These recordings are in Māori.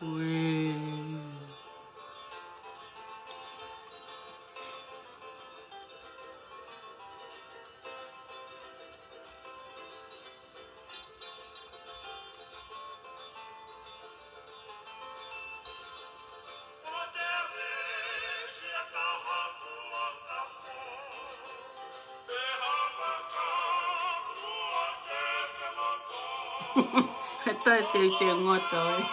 Ui. Toi te ngoto e.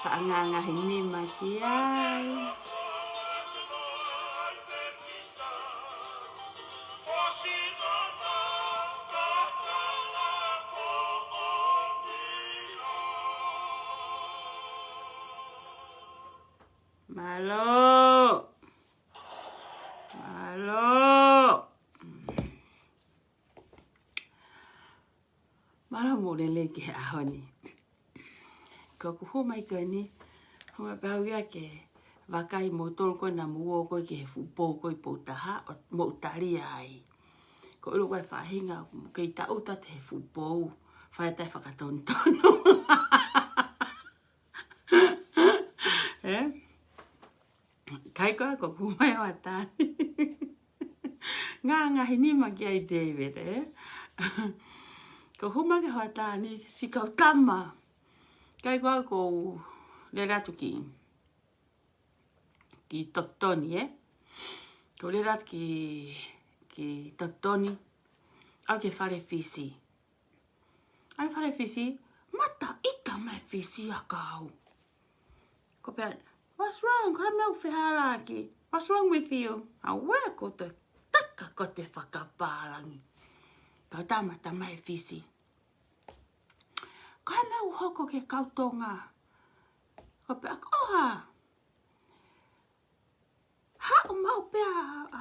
Paanganga hini makiai. Malo. Malo. Malo mole leke ahoni. Ko ku mai ko ni. Huma pauia ke wakai mo tol ko na muo ko ke fupo ko potaha mo tari ai. Ko lo vai fahinga ke ta uta te fupo. Fai te whakatontono. Eh? Kai ko kumai o atani. Ngā hini maki ai David, eh? Ko humake ho atani si kau tama. Kai ko le ratu ki toktoni, eh? Ko le ratu ki toktoni. Au te whare fisi. Ai whare fisi, mata ita mai fisi a kau. Ko pia, what's wrong? Kai mau whiharaki. What's wrong with you? A wea ko te taka ko te whakapārangi. Kau tamata mai fisi. Kai mau hoko ke kautonga. Ko pia, oha. Hao mau pia,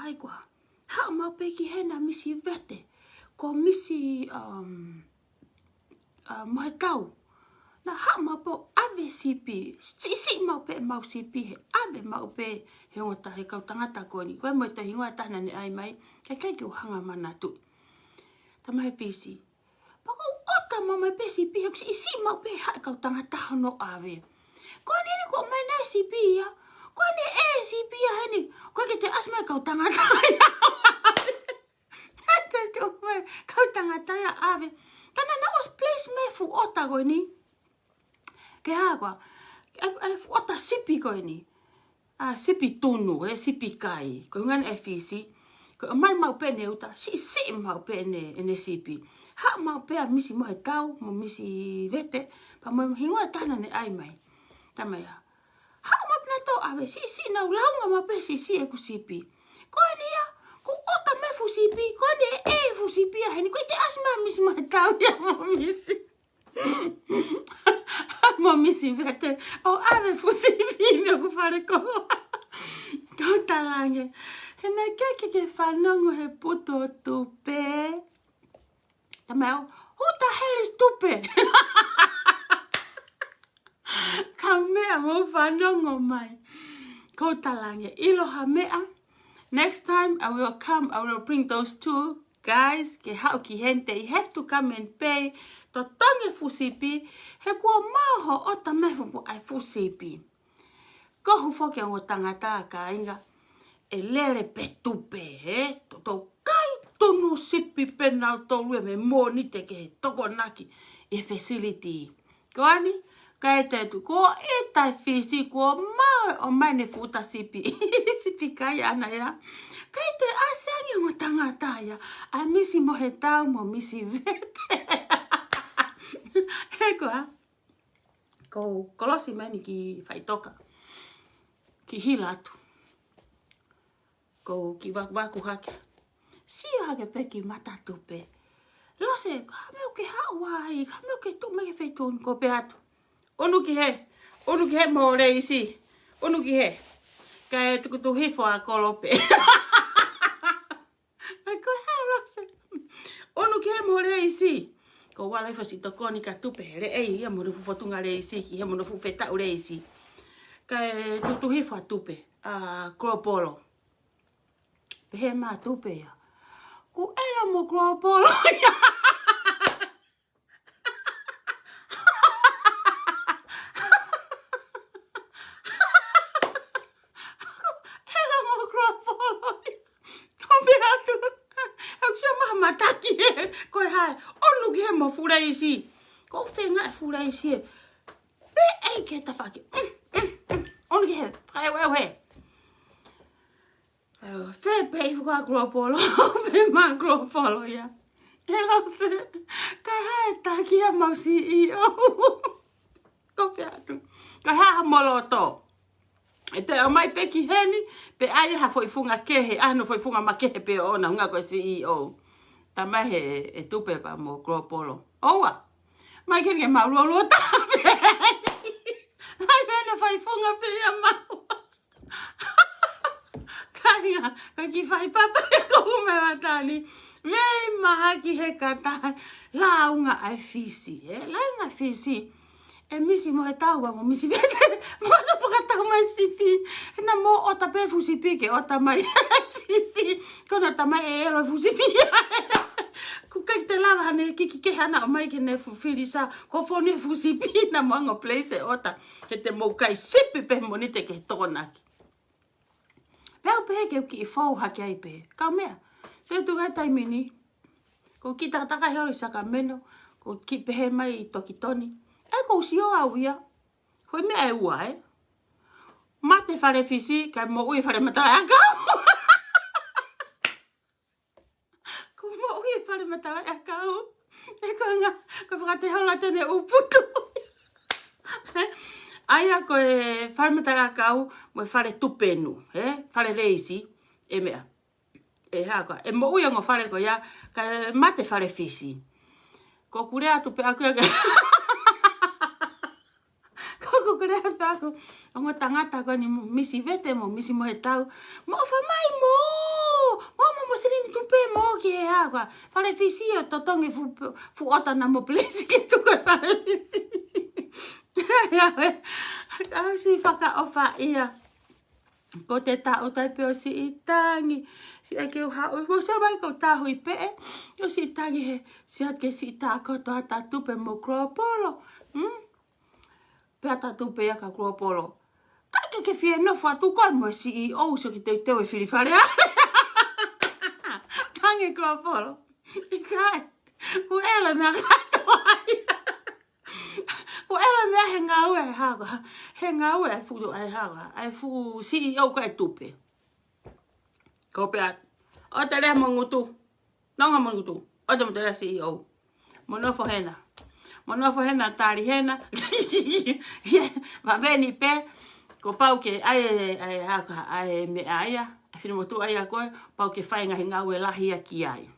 aigua. Hao mau pia ki hena misi vete. Ko misi mohe tau. Na hao mau po ave sipi. Si mau pe mau sipi he. Ave mau pe he ngota he kau tangata koni. Koe mo te hingoa tahna ni ai mai. Kai ki o hanga mana tu. Tamahe pisi. Pako ota mau mai pe sipi. Si mau pe ha kau tangata hono ave. Koe ni ko mai nai sipi ya. Koe ni sipi ya heni. Koe ke te asma kau tangata ya. Kau tangata ya ave. Kana na os place me fu ota koe ni. Ke hawa. Fu ota sipi koe ni. Sipi tunu, sipi kai. Koe ngan fisi. Koe mai mau pene uta. Si mau pene ene sipi. Ha mau pea misi mohe tau. Mo misi vete. Pa mo hingoa tahna ne ai mai. Tamaya. Ha mau pena tau ave. Si na ulaunga mau pe si e ku sipi. Koe ni ya. Ko ota me fu sipi. Koe ni fu sipi ya. Koe te asma misi mohe tau ya mo misi. Mo misi vete. O ave fu sipi. Me ku whare koa. Kau talange. He mea ke whanongo he puto tupe. Tamao, who the hell is tupe? Kau mea mo whanongo mai. Kau talange. Iloha mea. Next time I will come, I will bring those two guys. Ke hao ki hente. You have to come and pay. To tonge fusipi. He kua maho o ta mefu ai fusipi. Kohu foke o tangata ka inga. E lele pe tupe, he? Toto kai tonu sipi pena o tolu e me mōni te ke toko naki e facility. Koani, kai te tu, ko e tai fisi, ko mai o mai ne futa sipi. Sipi kai ana ya. Kai te aseangi o tangata ya. A misi mohe tau mo misi vete. He koa. Ko kolosi mani ki whaitoka. Ki hila atu. Ko ki waku hake. Sio hake pe ki mata tupe. Lose, ka meo ke hawai, ka meo ke tu mege feitun ko pe atu. Onu ki he mo re isi. Onu ki he. Kai tukutu hifo a kolope. Ai ko halo se. Onu ke mo reisi. Ko wala hifo si tokoni ka tupe re ei ia mo fu fotunga reisi ki he mo fu feta reisi. Kai tutu hifo a tupe a kropolo. Pehe ma tupe ya. Ku era mo kropolo. Mataki he, koi hai, onu ki he mo fureisi. Ko whenga e fureisi he. Fe ei ke ta whaki. Onu ki he, kai weo he. Fe pei fuka kropolo, fe ma kropolo ya. E lau se, kai hai taki ha mau CEO. Ko pe atu. Kai hai ha moloto. E te o mai peki heni, pe ai ha foi funga kehe, ano foi funga ma kehe pe ona, hunga koe CEO. Tamai he e tupe pa mo kropolo. Oua! Mai kene maurolo tape. Mai pene fai funga pe ia maua. Kainga, ka ki fai papa e kume watani. Mei maha ki he katai. La unga ai fisi, la unga fisi. E misi mo he taua mo misi vete. Mo to puka tau mai sipi. E na mo o tape fusipi ke o tamai fisi. Kona tamai e elo fusipi. Ku kai te lava hane kiki ke hana o mai ke ne fufiri sa. Ko fone fusipi na moango place e ota. He te mo kai sipi pe monite ke tokonaki. Peo pe ke ki i fau haki ai pe. Kau mea. Se tu gai taimini. Ko ki taka heo i saka meno. Ko ki pehe mai i toki toni. E ko usio au ia. Hoi mea e ua e. Mate whare fisi, kai mo ui whare matara a kau. Ko mo ui whare matara a kau. E ko nga, ko whakate haula tene uputu. Aia ko e whare matara a kau, mo e whare tupenu. Whare reisi, e mea. E haka, e mo ui ango whare ko ia, kai mate whare fisi. Ko kure atu pe aku ake. Kure aku, ongo tangata ko ni misi vete mo, misi mo he tau. Mo fa mai mo! Mo sirini tupe mo ki he ako. Whare fisi o totongi fu ota na mo plesi ki tuko e whare fisi. Kau si whaka ofa ia. Ko te tau taipe o si itangi. Si ake u hau. Ko sa mai ko tahu i pe. O si itangi he. Si ake si ita koto hata tupe mo kropolo. Pea tatu pea ka kropolo. Kai ke fie no fatu kai mo CEO so ki te e fili fare. Kange kropolo. Kai. Ku ela me gato ai. Ku ela me he ngau e haga. He ngau e fu ai haga. Ai fu CEO ka tupe. Ko pea. O te rea mongutu. Nonga mongutu. O te mo te rea CEO. Monofo hena. Monofo hena tari hena. Ma veni pe. Ko pau ke ai me aia. Whina motu aia koe. Pau ke whainga he ngau e lahi a ki ai.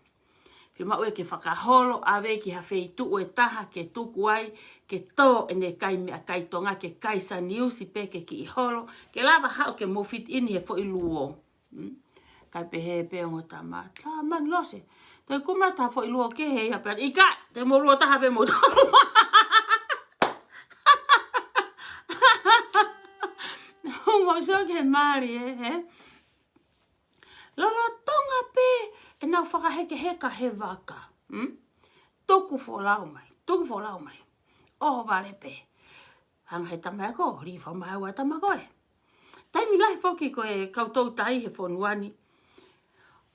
Whina ue ke whakaholo. Awe ki hawhei tu e taha ke tuku ai. Ke tō ene kai mea kai tonga. Ke kai sa niusi pe ke ki i holo. Ke lava hao ke mofit ini he fo i luo. Kai pe he pe ongo ta ma. Ta man lose. Te kumata fo i luo ke he ia pe. Ika! Te mo luo taha pe mo tolu. Mo so ke mari he. Lolo tonga pe. E nau whakaheke heka he waka. Toku fo lau mai. Toku fo lau mai. O vale pe. Hanga he tamai ko. Rifa mai wa tamai koe. Taimi lai foki ko e kautou tai he fonuani.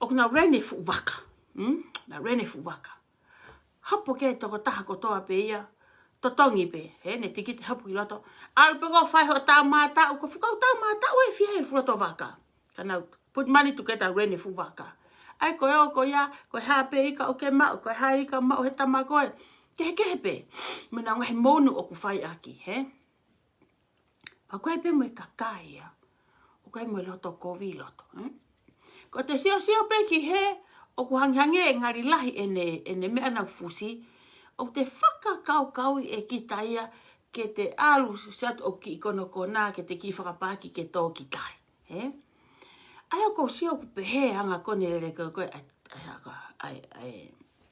O kuna rene fu waka. Na rene fu waka. Hapo ke toko taha kotoa pe ia. Totongi pe. He ne tikiti hapu i loto. Alpe ko whai ho tau mata. O ko whukau tau mata. O e fia he furoto waka. Kana put money to get a rene fu waka. Ai ko eo ko ia. Ko hape ika o ke mao. Ko hai ika mao he tama koe. Kehe pe. Mena ngahe monu o ku whai aki. He. Pa koe pe mo e kakai ia. O koe mo e loto kovi loto. Ko te sio pe ki he. O ku hanghange e ngari lahi ene mea nau fusi. O te whakakau e ki taia ke te alu sat o ki ikono kona ke te ki whakapaki ke tō ki tai. he? Ai ko sio ku pehe anga ko ne le ko ai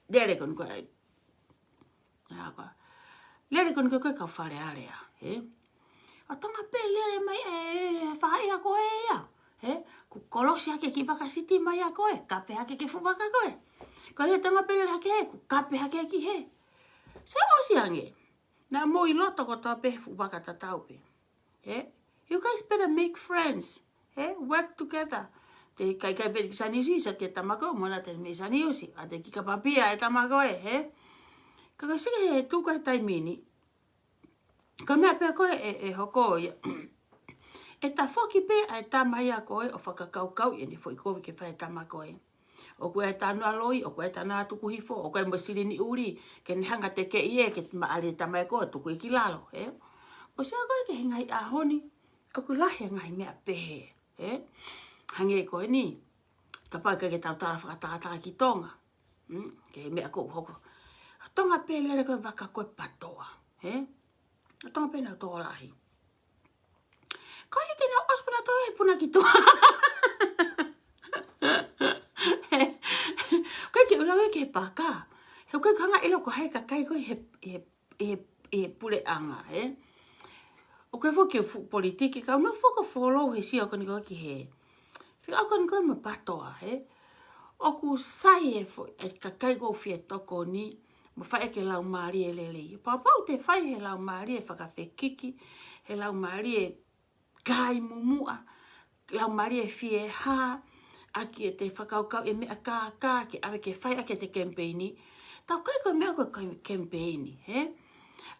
lere ko ai ko lere ko ka fare area he? A tonga pe lere mai whahai a koe ia. He? Ku kolosi hake ki wakasiti mai a koe. Kape hake ki fuwaka koe. Ko le tonga pe lere hake he. Ku kape hake ki he. Se osi ange. Na mo i loto ko toa pe fuwaka tatau pe. He? You guys better make friends. He? Work together. Te kai pe ki sani usi sa ke tamako. Mona te me sani usi. A te ki ka papia e tamako e. He? Kaka sige he tuka he taimini. Ka mea pe koe hoko ia. E ta whoki pe a e ta mai a koe o whakakaukau e ni whoi koe ke whae tama koe. O koe e tanu aloi, o koe e tanu atuku hifo, o koe masiri ni uri, ke ni hanga te ke ie, ke maale tama e koe, tuku i ki lalo. O sea koe ke hingai a honi, o ku lahi ngai mea pehe. Hange koe ni, ka pai ke tau tala whakataka ki tonga. Ke mea koe hoko. Tonga pe lere koe waka koe patoa. Tonga pe nau tō lahi. Kori tēnā ospuna tō e puna ki tō. Koe ke urawe ke pāka. He koe kanga ilo ko hei ka kai koe he pure anga. O koe fo ke politiki ka una fo ko follow he si o koni koe ki he. Whika o koni koe ma patoa. O ku sai e ka kai koe fie toko ni. Mo whae ke lau maari e lelei. Papau te whae he lau maari e whakawhekiki. He lau maari e kai mumua. Lau maari e fie ha. Aki e te whakaukau e mea kā ke awe ke whae ake te kempeini. Tau kai koe mea koe kempeini.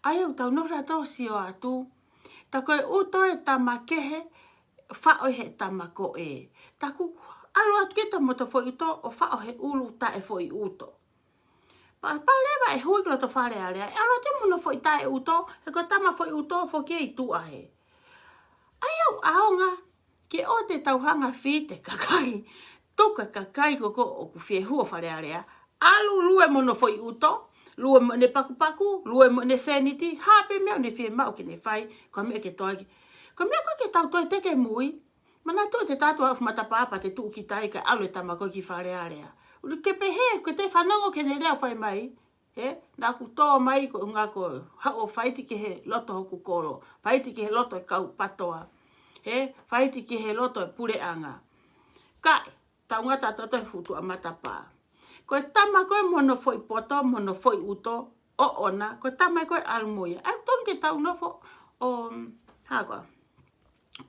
Ai au tau nora tō si o atu. Ta koe uto e tamakehe. Whao he tamako e. Ta ku alo atu ke tamoto fo uto. O whao he ulu ta e fo i uto. Pa lewa e hui kula to whare area. E alo te muna fo i tae uto. E ko tama fo i uto fo ke i tua he. Ai au aonga. Ke o te tauhanga whi te kakai. Toka kakai koko o ku whie hua whare area. Alu lue mono fo i uto. Lue mo ne paku paku. Lue mo ne sanity. Hape mea ne whie mau ki ne whai. Ko mea ke toaki. Ko mea koe ke tau toi teke mui. Mana tu te tatua of matapapa te tuu ki tai ka alu e tamako ki whare area. Uru ke pehe, ko te whanongo ke ne reo whai mai. Nā ku tō mai ko ngā ko hao whaiti ki he loto hoku koro. Whaiti ki he loto e kau patoa. Whaiti ki he loto e pure anga. Kai, tau ngata toto e futu a matapa. Ko e tama koe mono foi poto, mono foi uto, o ona. Ko e tama koe almuia. Ai ton ke tau nofo o, hako,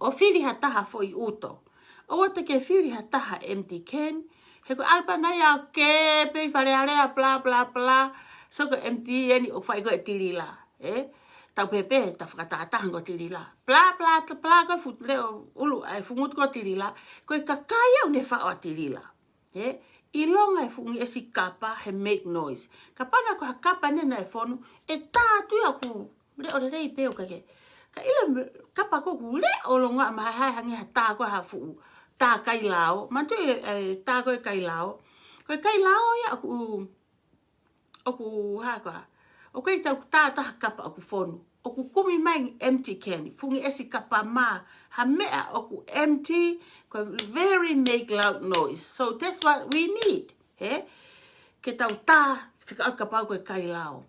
o whiri hataha foi uto. O wata ke whiri hataha empty can. He ko alpa nai au kepe, whare area, bla bla bla. So ko empty eni o whai ko e tirila. Tau pepe, ta whakataatahan ko tirila. Bla bla bla ko futu leo ulu ai fungut ko tirila. Ko e kakaya une whao a tirila. Ilonga e fungi e si kapa he make noise. Kapana ko ha kapa nena e fonu, e tātu ya ku, leo le rei peo kake. Ka ilo kapa ko ku leo longa ma hai hangi ha tā ko ha fuu. Tā kai lao, mantu e tā koe kai lao. Koe kai lao ia oku haka. O koe tau tā taha kapa oku fonu. Oku kumi mai empty can. Fungi esi kapa ma. Ha mea oku empty. Koe very make loud noise. So that's what we need. Ke tau tā whika au kapa koe kai lao.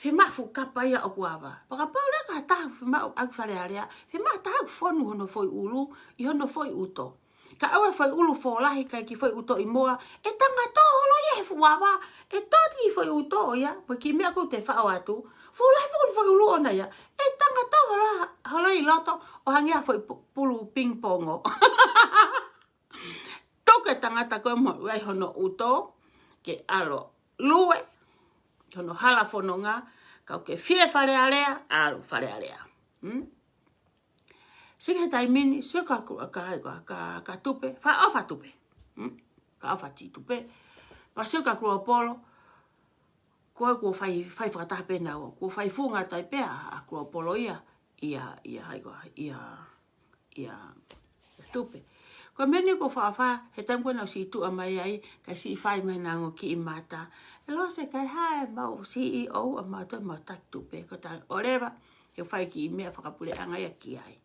Whimafu kapa ia oku awa. Paka pau reka ha taha whimau au whare area. Whima taha fonu hono foi ulu. I hono foi uto. Ka awa whai ulu wholahi kai ki whai uto i moa, e tanga tō holo ia he fuawa, e tōti i whai uto ia, pa ki mea kou te whao atu, wholahi whai ulu ona ia, e tanga tō holo i loto, o hangia whai pulu ping pongo. Toke tangata koe mo wai hono uto, ke alo lue, hono hala whanonga, kau ke whie whare area, alu whare area. Sike tai mini, sio ka tupe, wha tupe. Ka awha ti tupe. Pa sio ka kua polo, koe kua whai whakataha pena o. Kua whai funga tai pea a kua polo ia tupe. Koe meni ko wha, he taim koe nau si tu a mai ai, kai si whai mai nango ki i mata. E lo se kai hae mau CEO a mata mau tak tupe. Ko ta oreva, he whai ki i mea whakapure anga ia ki ai.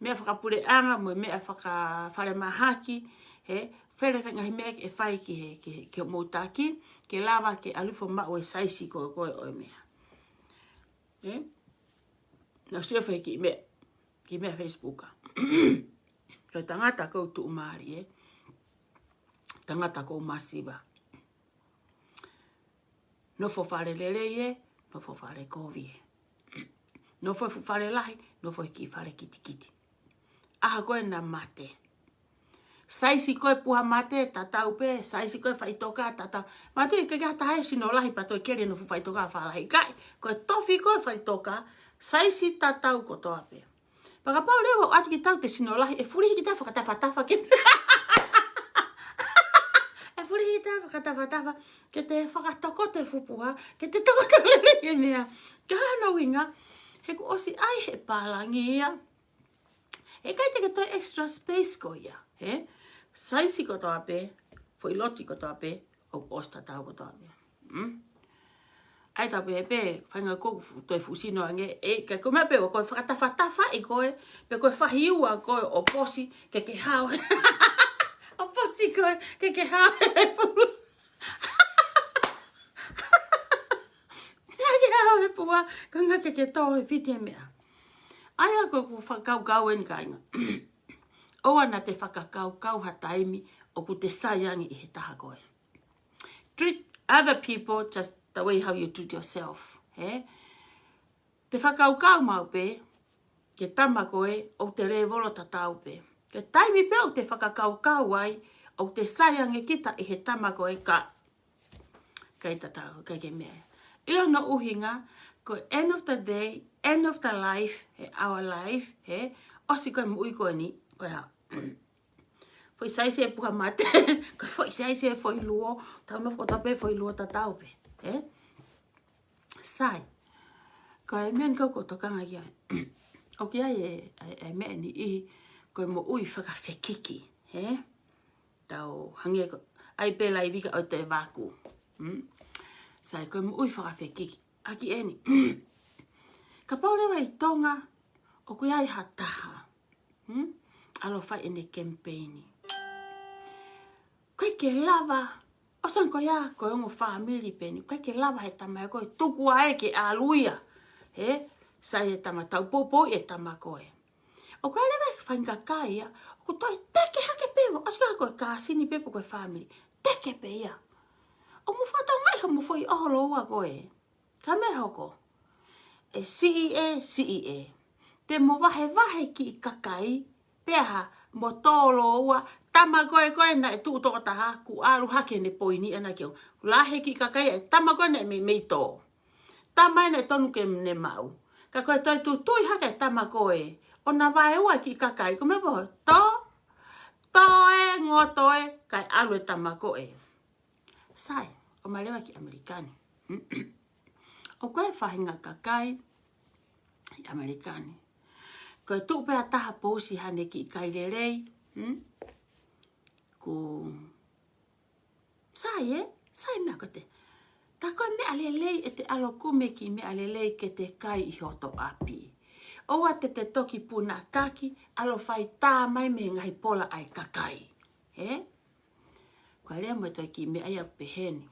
mea whakapure anga mo mea whakawhare mahaki, he, where ngahi mea e whai ki o moutaki, ke lawa ke alufo mao e saisi koe o mea. Nau sia whai ki mea Facebooka. Kau tangata kou tu umari, tangata kou masiba. No fo whare lele no fo whare kovi. No fo whare lahi, no fo ki whare kiti. Aha koe na mate. Saisi koe puha mate, tatau pe, saisi koe whaitoka, tatau. Mate ke kia tahe sino lahi pato kere no fu whaitoka whalahi. Kai, koe tofi koe whaitoka, saisi tatau kotoa pe. Pakapau leo atu ki tau te sino lahi, e furi hiki ta whakatawhatawa ke te. E furi hiki ta whakatawhatawa ke te whakatoko te fupuha, ke te toko te lele mea. Ka hana winga, he ku osi ai he pālangi ia. E kai te ke toi extra space ko ia, he? Saisi kotoa pe, foi loti kotoa pe, o osta tau kotoa pe. Ai ta pe whainga koku toi fusino ange, ke koe mea pe o koe whakatawhatawa i koe, pe koe whahiua koe o posi ke hao. O posi koe ke hao e pulu. Ke hao e pua, ka ngā ke tau e white mea. Ai a koe ku whakau e ni ka inga. Oa na te whakakau ha taimi o ku te saiangi i he taha koe. Treat other people just the way how you treat yourself. Te whakau mau pe, ke tama koe o te revolo tatau pe. Ke taimi pe o te whakakau ai, o te saiangi kita i he tama koe kai tatau, kai ke mea. Ilo no uhinga, ko end of the day, end of the life, our life, osi koe mui koe ni, koe hao. Foi sai se puha mate, ko foi sai se foi luo, tau no fotape foi luo tatau pe. Sai. Ko e men ko tokanga ia. O kia e me ni I ko mo ui whakawhekiki, Tau hange ko ai pe lai vika o te vaku. Sai ko mo ui whakawhekiki. Aki eni. Ka paulewa I tonga o kia I hataha. Alo fai ene campaigni. Koe ke lava, o san ko ia koe ongo family peni, koe ke lava he tama e koe, tuku ae ke aluia, sai he tama tau popo e tama koe. O koe lewa e whainga kaia, o toi teke hake pewa, o sika koe kāsini pepo koe family, teke pe ia. O mu whatau mai ha mu foi oholo ua koe, ka me hoko. E CEA, te mo wahe ki I kakai, peha mo tolo ua, tama koe na e tuu toko taha, ku alu hake ne poini ana kio. Lahe ki kakai e tama koe ne me tō. Tama e tonu ke ne mau. Ka koe toi tu tui hake tama koe. O na wae ua ki kakai, ko me poho, tō e ngoto e, kai alu e tama koe. Sai, o malewa ki Amerikani. O koe whahinga kakai, I Amerikani. Koe tupea taha pousi hane ki kairerei, ko sai mea kote. Ta koe mea lelei e te alo kume ki mea lelei ke te kai I hoto api. Oua te toki puna kaki, alo fai tā mai me ngahi pola ai kakai. Koe rea mo toi ki mea ia peheni.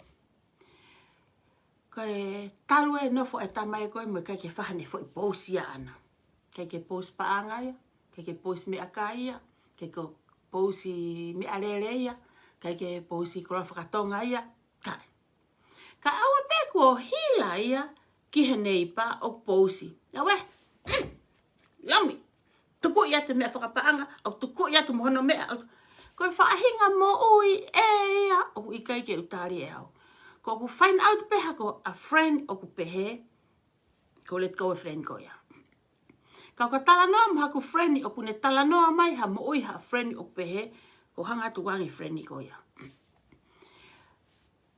Koe talu e nofo e tamai koe mo kai ke whahane fo I pousi ana. Kai ke pousi paanga ia, kai ke pousi mea kai ia, kai ke pousi mea lere ia, kai ke pousi kora whakatonga ia, kai. Ka awa peku o hila ia, ki he neipa o pousi. Ia we, yami, tuku ia te mea whakapaanga, o tuku ia tu mohono mea, koe whaahinga mo ui e ia, o I kai ke utari e au. Ko ku find out peha ko a friend o ku pehe, ko let go a friend ko ia. Kau ka talanoa mo haku friend o kune talanoa mai ha mo ui ha friend o pehe, ko hanga tu wangi friend ko ia.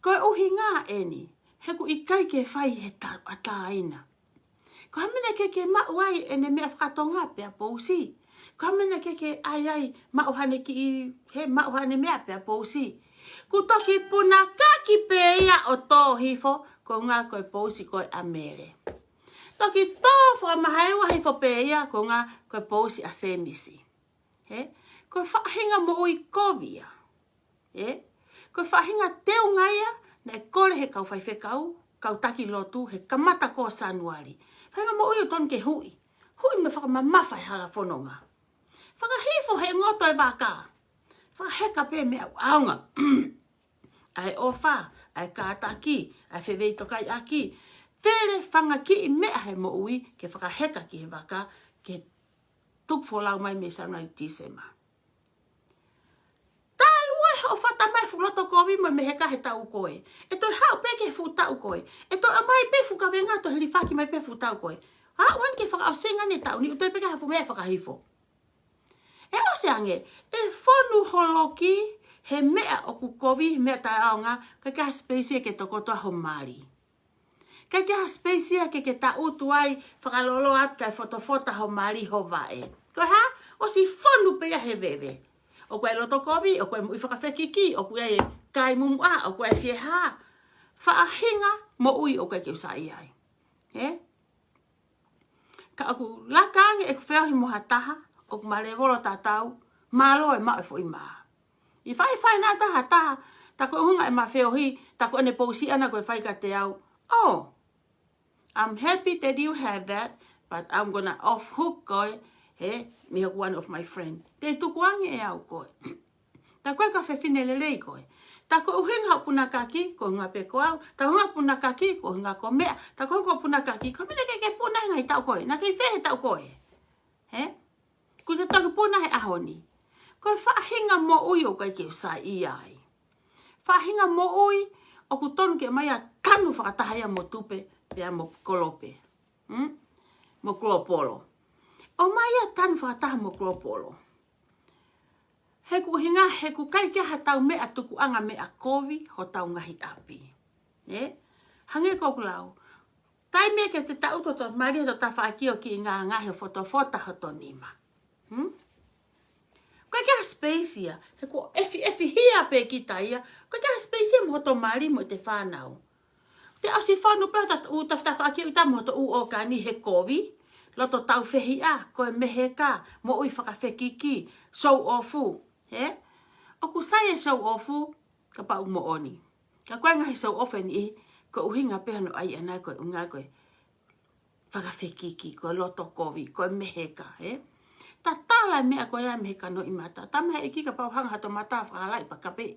Koe uhi ngā eni, he ku I kai ke whai he ataina. Ko hamene ke mauai ene mea whakatonga pia pousi. Ko hamene ke ai mauhane ki he mauhane mea pia pousi. Ku toki puna kaki pe ia o tō hifo, ko ngā koe pousi koe amere. Toki tō whakamahewa hei whapeia ko ngā koe pōsi a semisi. Koe whaahinga mo ui kovia. Koe whaahinga teo ngaia na e kore he kau whaiwhekau, kau taki lotu, he kamata ko sanuari. Whainga mo ui o ton ke hui. Hui me whakamamawhai hala whanonga. Whakahifo he ngoto e waka. Whakaheka pē me au aunga. Ai ofa, ai kātaki, ai whewei tokai aki. Where whanga ki I mea he mo ui ke whakaheka ki he waka ke tuk wholau mai me sanai Disema. Tālua he o whata mai fuloto kowi mo me heka he tau koe. E toi hao pe ke fu tau koe. E toi amai pe fu ka venga to heli whaki mai pe fu tau koe. Wan ke whaka o senga ne tau ni utoi pe ka hafu mea whakahifo. E o se ange, e whonu holoki he mea o kukovi, mea tai aonga, ka kia speisia ke tokotoa ho Māori. Ka kia speisia ke ta utu ai, whakalolo at kai fotofota ho Māori ho vae. Koe ha, o si whonu pea he vewe. O koe loto kovi, o koe mui whakawhekiki, o koe e kai mumua, o koe fie ha. Whaahinga mo ui o koe ke usai ai. Ka aku lakange e kuwheohi moha taha, o kumarevolo tātau, mālo e mao e fo I maa. I whai nā taha, tako hunga e mawheohi, tako ene pousi ana koe whai ka te au. Oh, I'm happy that you have that, but I'm gonna off hook koe, me hoku one of my friend. Te tukuangi e au koe. Ta koe ka whewhine lelei koe. Ta koe uhinga puna kaki, ko hunga pe ko au. Ta hunga puna kaki, ko hunga ko mea. Ta koe ko puna kaki, ko mene ke puna hinga I tau koe. Na kei whehe tau koe. Ko te taku puna he ahoni. Koe whaahinga mo ui o koe ke usai I ai. Whaahinga mo ui o ku tonu ke mai a tanu whakatahaya mo tupe pia mo kolope. Mo kropolo. O mai a tanu whakataha mo kropolo. He ku hinga, he ku kai kia ha tau mea tuku anga mea kovi ho tau ngahi api. Hange koku lau. Tai mea ke te tau to Maria to ta whaakio ki ngā ngahi fotofota ho tonima. Koe kia speisia, he ko efi hia pe ki taia, koe kia speisia mo to Māori mo te whanau. Te ausi whanu pe u tawhaki I ta mo to u o ka ni he kovi, loto tau whehi a, koe mehe ka, mo ui whakawhekiki, show offu. O ku sai e show offu, ka pa u mo oni. Ka koe ngahi show offu ni ko uhinga pe hano ai anai koe unga koe whakawhekiki, koe loto kovi, koe mehe ka, Ta tala mea koe a mehe ka no I mata. Ta mehe iki ka pau hanga hato mata whakalai pa kape.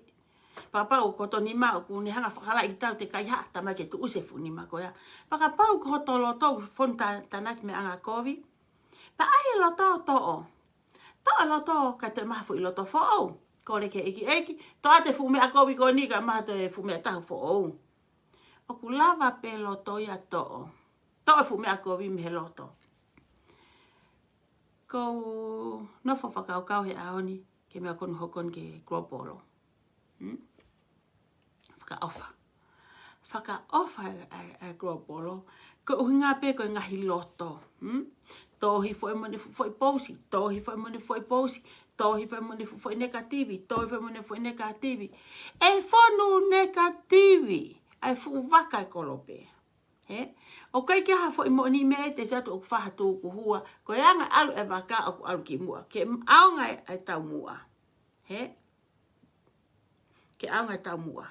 Papau koto ni ma ku ni hanga whakalai I tau te kai ha. Ta mai ke tu usefu ni ma koe a. Pakapau ko hoto loto fon tanak me anga kovi. Pa ai loto to o. To o loto ka te maha fu I loto fo o. Ko le ke eki. To a te fu mea kovi ko ni ka maha te fu mea tahu fo o. O ku lava pe loto ia to o. To o fu mea kovi me he loto. Ko no fa whakau he aoni ke mea konu hokon ke kropolo. Whaka ofa e kropolo. Ko uhinga pe ko ngahi loto. Tohi fo e mone fo e posi. Tohi fo e mone fo e posi. Tohi fo e mone fo e negativi. Tohi fo e mone fo e negativi. E fonu negativi. Ai fu waka e kolope. O kai kia hafo I mo'ni mea te satu o whahatu ku hua. Ko anga alu e waka o ku alu ki mua. Ke aonga e tau mua. Ke aonga e tau mua.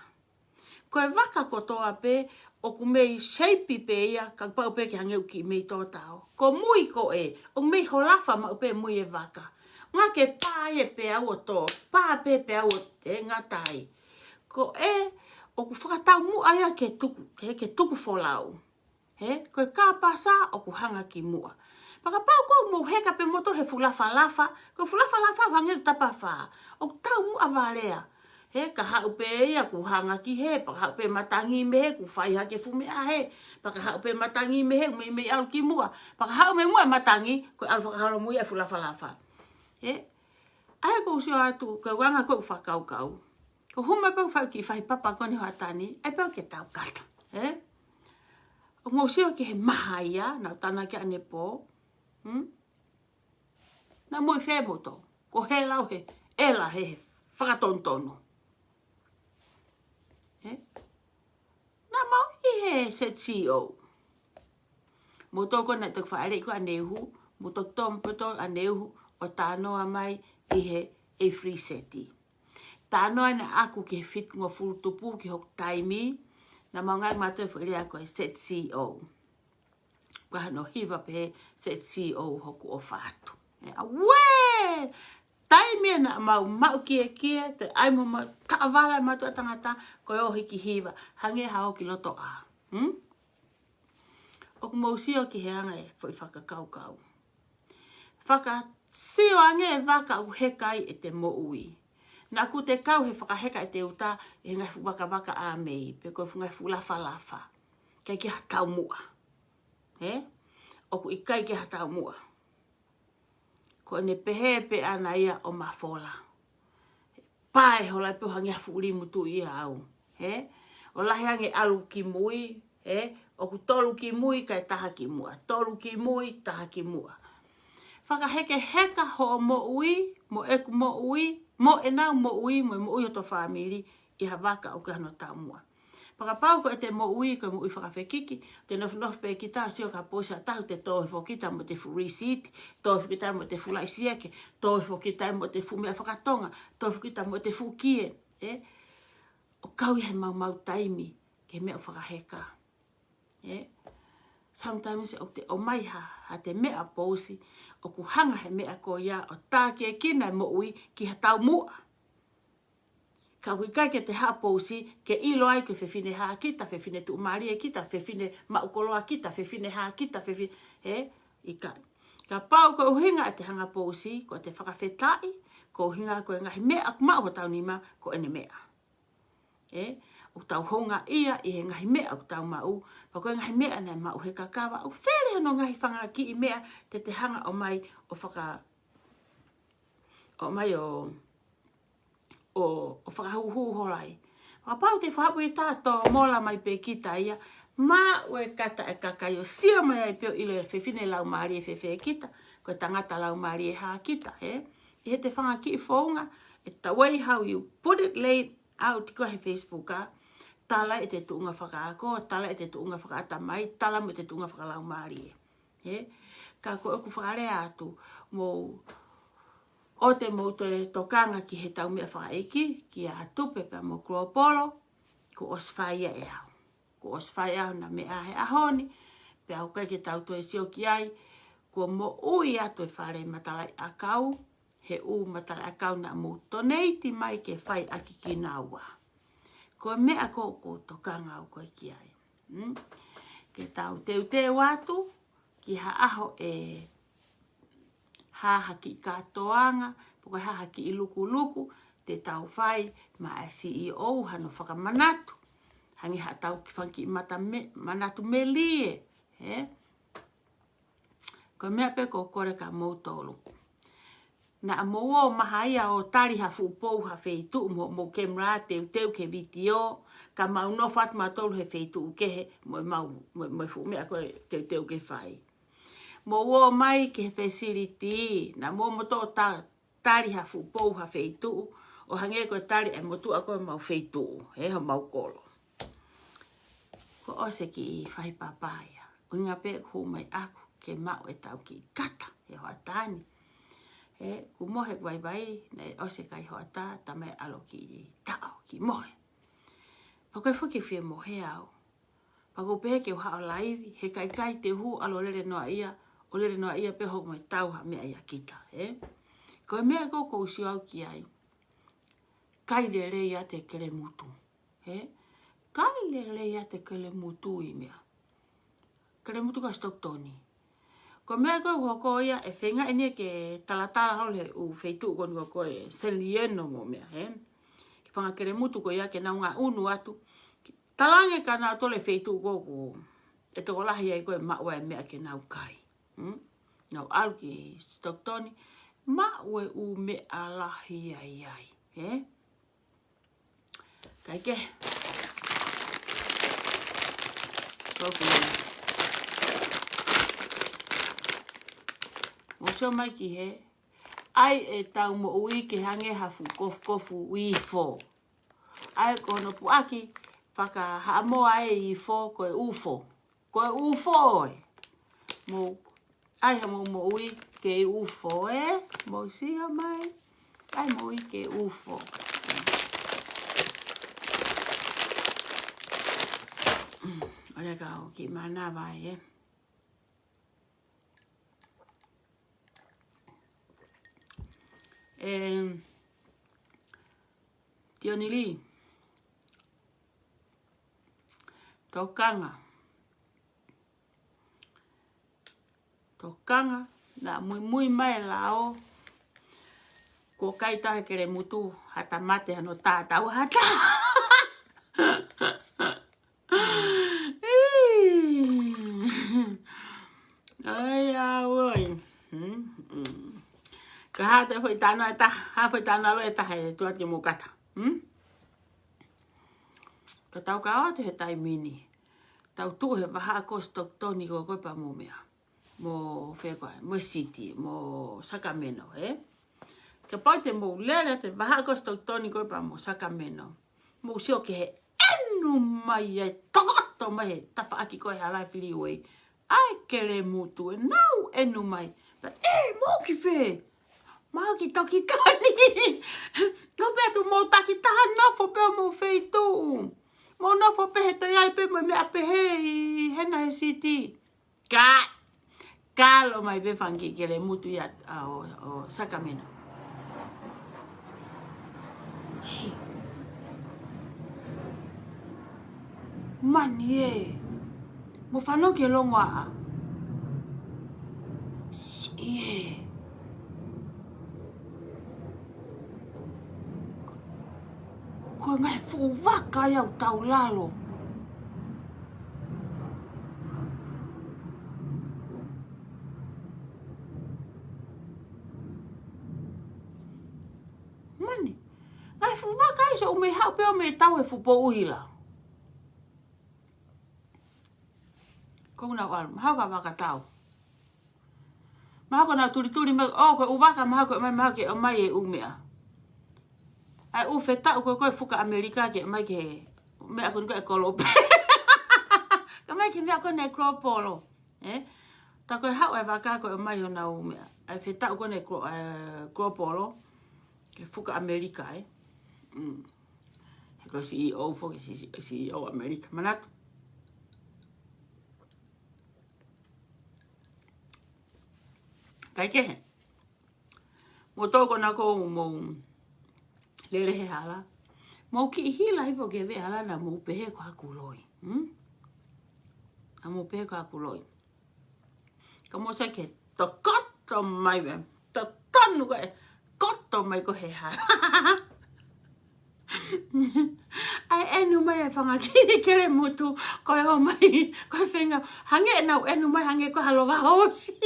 Ko e waka kotoa pe o ku mei shapei pe ia ka pau pe ki hangeu ki mei tō tau. Ko mui ko e. O mei holafa ma upe mui e waka. Ngā ke pāe pe au o tō. Pā pe au e ngatai. Ko e o ku whakatau mua ia ke tuku wholau. Koe ka pasa o ku hanga ki mua. Pakapau ko mo heka pe moto he fulafa lafa. Ko fulafa lafa hangeu tapa wha. O tau mua valea. Ka hau pe ia ku hanga ki he. Paka hau pe matangi me he ku whai hake fumea he. Paka hau pe matangi me he me alu ki mua. Paka hau me mua matangi. Koe alu whakahalo mui e fulafa lafa. Ai ko usio atu. Koe wanga koe whakau kau. Ko huma pe whau ki whai papa koni hoatani. Ai pe ke tau kata. O ngō seo ke he maha ia, nau tana ke ane pō. Nā mui whē moto, ko he lau he, ela he whakatontonu. Nā mau I he set CEO. mo toko na tok whaare ko aneuhu, mo tok tompoto aneuhu, o tānoa mai i he e free seti. Tānoa na aku ke fit ngā furutupu ki hok taimi, na maungai mātou whaere ako e set CEO. Kwa no hiva pe set CEO hoku o whaatu. Wee! Taimi na mau kia, te aimo mau taawala mātua tangata, koe o hiki hiva, hange hao ki loto a. Oku mausio ki he anga e fwoi whakakaukau. Sio ange e waka u hekai e te moui. Na ku te kau he whakaheka e te uta e ngai fu waka a mei. Pe koe fu ngai fu lafa. Kai ki hatau mua. Oku i kai ki hatau mua. Ko ne pehe pe ana ia o mafola. Pae hola pe hangi hafu uri mutu ia au. O lahi ange alu ki mui. Oku tolu ki mui kai taha ki mua. Tolu ki mui taha ki mua. Heka ho mo ui, mo eku mo ui, mo enau mo ui o to whamiri, i ha waka o kahano tā mua. Whakapau ko e te mo ui, ko mo ui whakawhekiki, te nofu pe ki tā sio ka pōsia tahu te tōhi whokita mo te fu receipt, tōhi whokita mo te fu laisieke, tōhi whokita mo te fu mea whakatonga, tōhi whokita mo te fu kie. O kau i he mau taimi, ke mea o whakaheka. Sometimes o mai ha te mea pōsi, o ku hanga he mea ko ia o tā kia kina mo ui ki ha tau mua. Ka kui kai ke te ha pōsi, ke ilo ai ke whewhine ha kita, whewhine tu umari e kita, whewhine maukoloa kita, whewhine ha kita, whewhine, i kai. Ka pau ko uhinga e te hanga pōsi, ko te whakawhetai, ko uhinga ko e ngahi mea aku mau ho tau nima, ko ene mea. O tau honga ia i he ngahi mea o tau mau, pa koe ngahi mea nei mau he kakawa, o where no ngahi whanga ki i mea te hanga o mai o whaka, o mai o whakahuhu horai. Whakapau te whahapu i tātō mola mai pe kita ia, mā ue kata e kakai o sia mai ai peo ilo e whewhine lau maari e whewhe kita, koe tangata lau maari e hā kita, I he te whanga ki i whaunga, e the way how you put it laid out, ko he Facebook a, tala e te tuunga whakaako, tala e te tuunga whakaata mai, tala mo te tuunga whakalau maari e. Ka koe oku whakare atu, o te mo te tokanga ki he tau mea whakaeki, ki a tupe pa mo Kuopolo, ko os whaia e au. Ko os whaia au na mea he ahoni, pe au kai ke tau toe sio ki ai, ko mo ui atu e whare matalai akau, he u matalai akau na mo toneiti mai ke whai aki ki naua. Ko mea ko tokanga au koe ki ai. Ke tau te watu, ki ha aho e haha ki katoanga, poko haha ki i luku, te tau whai ma a CEO hano whakamanatu. Hangi ha tau ki whanki manatu me lie. Ko mea pe ko kore ka mautolu. Na mo o mahaia o tari ha fupou ha feitu mo kemra teu ke video ka mau no fat ma tolu he feitu ke he mo fu me ko teu ke fai. Mo o mai ke facility na mo to tari ha fupou ha feitu o hange ko tari e mo tu ako mau feitu ha mau kolo. Ko o se ki fai papaya. O nga pe ko mai aku ke mau e tau ki kata e ho tani. Ku mohe vai ne o se kai hoa ta me alo ki tao ki mohe. Pa koe whuki whia mohe au. Pa ko pehe ke uha o laivi, he kai te hu alo lere noa ia, o lere noa ia peho mo tau ha mea ia kita. Koe mea ko usi au ki ai. Kai lere ia te kere mutu. Kai lere ia te kere mutu i mea. Kere mutu ka Stocktoni. Ko mea koe hoko ia e whenga ene ke talatala haole u feitu koni ko e selieno mo mea, Ki whanga kere mutu ko ia ke nau ngā unu atu. Talange ka nau tole feitu ko e toko lahi ai koe maua e mea ke nau kai. Nau alu ki Stocktoni, maue u mea lahi ai, Kai ke. Koku Mocho mai ki he, ai e tau mo ui ke hange hafu kofu ui fo. Ai kono puaki, whaka haamoa e i fo koe ufo. Koe ufo oi. Mo ai mo ui ke ufo mo sia mai ai mo ui ke ufo ole ka ki mana vai Tionili Tokanga na mui mai lao ko kai tahe kere mutu hata mate ano tātau hata. Ai awoi. Ka hata foi tano eta, ha foi tano lo eta he tuati mo kata. Ka tau ka ate he tai mini. Tau tu he waha ko stok toni ko koe pa mo mea. Mo whekoa, mo City, mo Sacramento, Ka pai te mo lere te waha ko stok toni koe pa mo Sacramento. Mo sio ke he enu mai tokoto mai he tafa aki koe halai freeway. Ai kere mutu nau enu mai. But mo ki whe. Mau ki toki tani. No petu mo taki taha nofo pe mo whei tu. Mo nofo pe he te ai pe mo mea pe he hena he City. Kalo mai ve fangi kere mutu ya o Sacramento. Mani mo fano ke longa. Ko ngai fu waka ya tau lalo. Mani. Ngai fu waka iso me hau pe o me tau e fu po uila. Ko na wal, hau ka waka tau. Mahako na turi me ko uwaka mahako mai e umea. Ai u feta ko fuka Amerika ke mai ke me akon ko ekolope. Ka mai ke me akon necropolo. Ta ko hau e waka ko mai na umea. Ai feta ko necropolo ke fuka Amerika Ko CEO fo ke CEO Amerika manat. Kai ke. Mo toko na ko mo lele he hala. Mo ki hila hifo ke ve hala na mo pehe ko hakuloi. Na mo pehe ko hakuloi. Ka mo sa ke tokoto mai ve. Totonu ko koto mai ko he hala. Ai enu mai e whanga ki kere mutu ko e ho mai. Ko e whenga hange nau enu mai hange ko halowa hosi.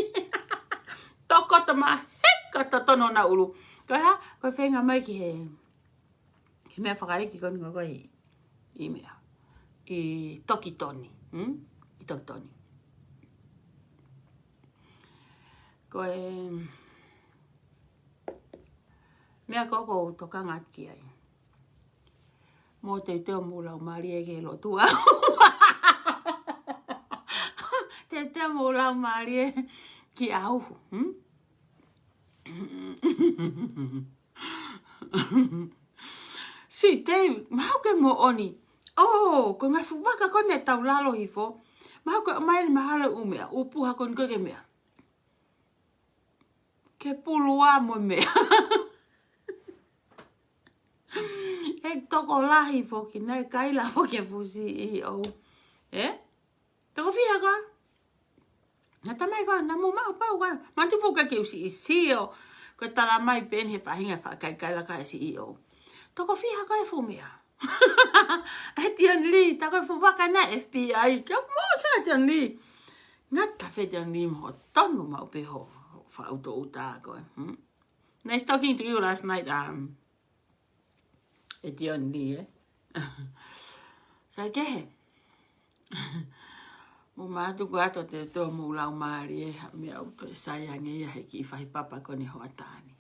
Tokoto mai heka totono na uru. Ko ha ko e whenga mai ki he. Ke mea whakaiki koni ko i mea. I toki toni. I toki toni. Ko e... Mea koko tokanga ki ai. Mo te teo mūlau maari e ke lo tua. Te teo mūlau maari e ki au. Si, David, mahau ke mo oni. Ko ngai fuwaka kone tau lalo hifo. Mahau ke mai ni mahara umea. Upu hakon ke mea. Ke pulua mo mea. Toko lahi fo ki nai kaila fo ke fu CEO. Toko fiha ka? Na tamai ka, na mo mau pau ka. Mantu fo ka ke usi CEO. Ko tala mai pen he whahinga whakai kaila ka CEO. Toko fiha ka e fu mea. Tian Lee, tako fu waka na FBI. Kia mo sa Tian Lee. Ngata fe Tian Lee mo tonu mau pe ho. Whauto uta ko. Nice talking to you last night. Tian Lee, Sa ke. Mo matu ko ato te to mo lau maari me au to sayang e he ki fai papa ko ni hoatani.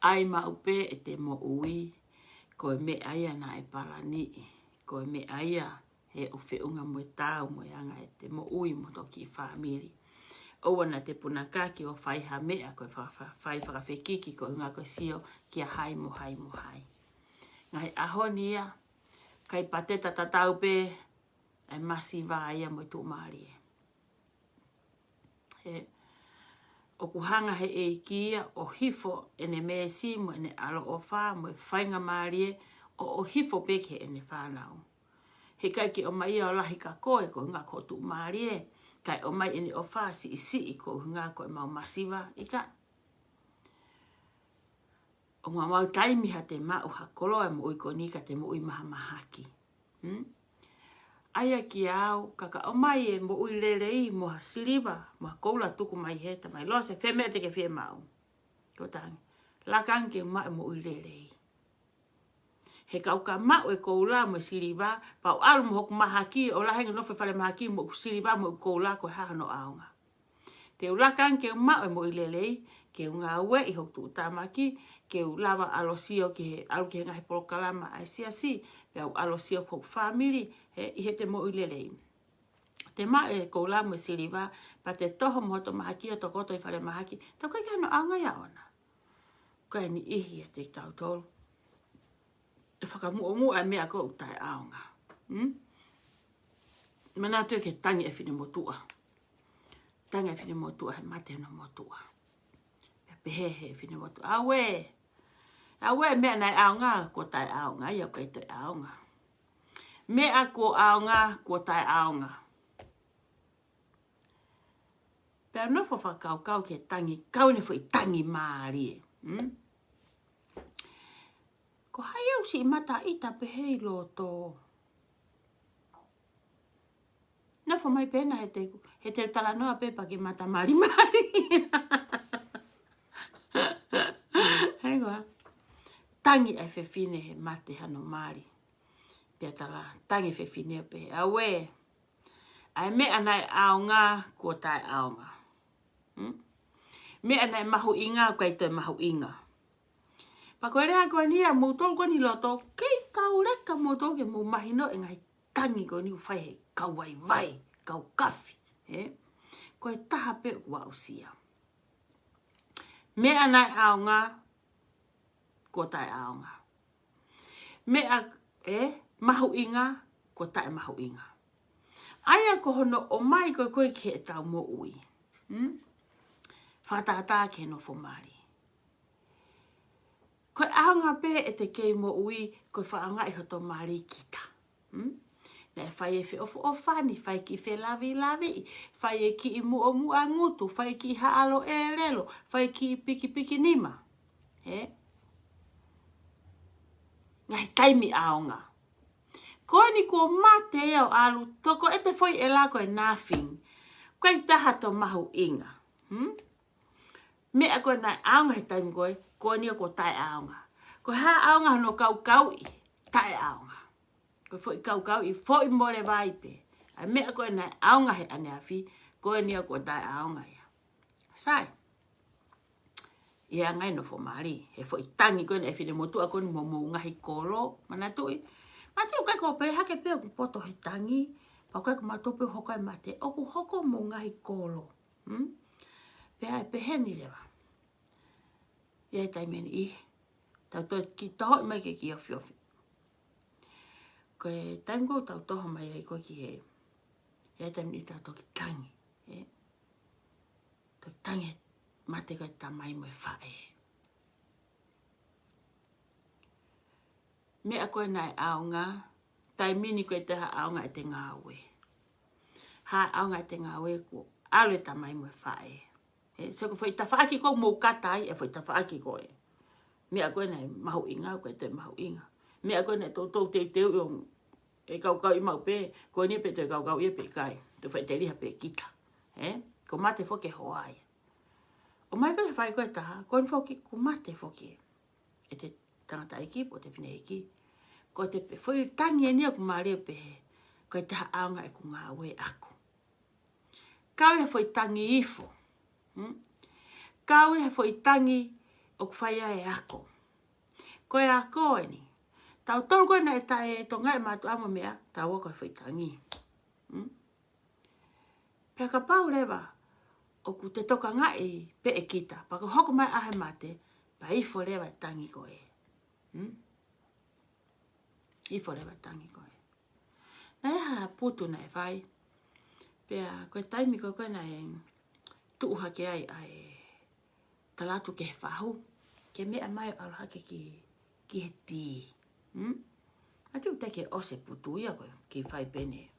Ai mau pe te mo ui ko me aia na e palani ko me aia e o whiunga mo tau mo anga e te mo ui mo toki whamiri. O wana te punakaki o whai ha mea koe whai whakawhekiki ko ngā koe sio kia hai mo hai mo hai. Ngai ahoni ia, kai pateta tatau pe ai masi wā ia mo tu maari e. O kuhanga he e kia o hifo ene mesi mo ene alo o wha mo e whainga maari e o hifo peke ene whanau. He kai ki o mai o lahi ka koe ko ngā ko tu maari e, kai o mai ene o wha si isi ko ngā ko e mau masiwa ika. O ngā mau taimi ha te mau ha koloa mo ui konika te mo ui maha mahaki. Aia ki au, kaka o mai e mo ui lelei mo ha siliva, mo ha koula tuku mai heta mai. Loa se whemea te ke whe mau. Ko tangi. Lakange mai mo ui lelei. He kauka mau e koula mo siliva, pau alu mo hoku mahaki, o lahenga nofe whare mahaki mo siliva mo koula ko hahano aunga. Te ulakange mau e mo ui lelei, ke ngā ue i hoku utamaki, ke lava alosio ke alu ke ngahi polokalama ai siasi, pe au alosio ko family, i he te mo ui lelei. Te ma e koula mo siliva, pa te toho mo hoto mahaki o tokoto i whare mahaki, tau kai hano aunga ia ona. Kai ni ihi e te tau tolu. E whakamu a mea ko utai aunga. Mana tu ke tangi e whini motua. Tangi e whini motua he mate no motua. Pehehe whini motua. Awe mea nai aunga ko tai aunga. Ia kai tai aunga. Mea ko aunga ko tai aunga. Pea nofo whakau ke tangi. Kau ne fwoi tangi maari e. Ko hai au si mata ita pehei loto. Nofo mai pena he te talanoa pepa ki mata mari. Hei tangi e whewhine he mate hano mari. Pea tala tangi whewhine pe. Awe. Ai mea nai aunga kua tai aunga. Mea nai mahu inga kai toi mahu inga. Pa koe rea koe nia moutol koe ni loto. Kei kau reka moutol ke mou mahino e ngai tangi koe ni uwhai he kau vai, kau kafi. Koe taha pe ua usia. Mea nai aunga ko tai aunga. Mea mahu inga ko tai mahu inga. Aia ko hono o mai koe ke e tau mo ui. Whatata ke no fomari. Koe aunga pe e te kei mo ui koe whaanga i hoto mari kita. Nē whai e whiofo o whani, whai ki whe lavi, whai e ki i mua mua ngutu, whai ki haalo e relo, whai ki piki nima. Ngai taimi aonga. Koe ni ko mate e au alu, toko e te whai e la koe nothing. Koe taha to mahu inga. Mea koe nai aonga he taimi koe ni o ko tai aonga. Koe ha aonga no kau i, tai aonga. Koe fwoi kau i fwoi more vaipe. A mea koe nai aonga he ane awhi, koe ni o ko tai aonga ia. Sai. Ia ngai no fo mari. He fwoi tangi koe na e whine motua koe ni mo ngahi kolo. Mana tui. Mate o kai ko pere hake peo ku poto he tangi. Pa kai ko matope hoko e mate. O ku hoko mo ngahi kolo. Pea e peheni lewa. Ia e taimeni i. Tau toi ki toho i mai ke ki ofi. Koe taimko tau toho mai ai koe ki he. Ia e taimeni i tau toki tangi. Toki tangi mate koe tamai mo e whae. Mea koe nai aonga. Taimini koe te ha aonga e te ngāwe. Ha aonga e te ngāwe ko alu e tamai mo e whae. Se ko fwoi tawhaaki ko mou katai e fwoi tawhaaki koe. Mea koe nai mahu inga koe te mahu inga. Mea koe nai tau teu yung e kau i mau pe. Koe ni pe te kau i e pe kai. Te fwoi te liha pe kita. Ko mate fwoke hoai. O mai koe whai koe taha. Koe fwoke ko mate fwoke. E te tangata eki po te whine eki. Koe te pe fwoi tangi e nia ku maare pe. Koe taha aonga e ku ngā ue aku. Kau e fwoi tangi ifo. Kau e fwoi tangi o ku whaia e ako. Koe a koe ni. Tau tolu koe na e tae tonga e matu amo mea, tau waka whaitangi. Pea ka pau lewa, o ku te toka ngai pe e kita, pa ko hoko mai ahe mate, pa ifo lewa tangi koe. Ifo lewa tangi koe. Na eha putu na e whai, pea koe taimi koe na e tuuha ke ai talatu ke whahu, ke mea mai o hake ki he tī. Atu te ke ose putu ia koe, ki whai pene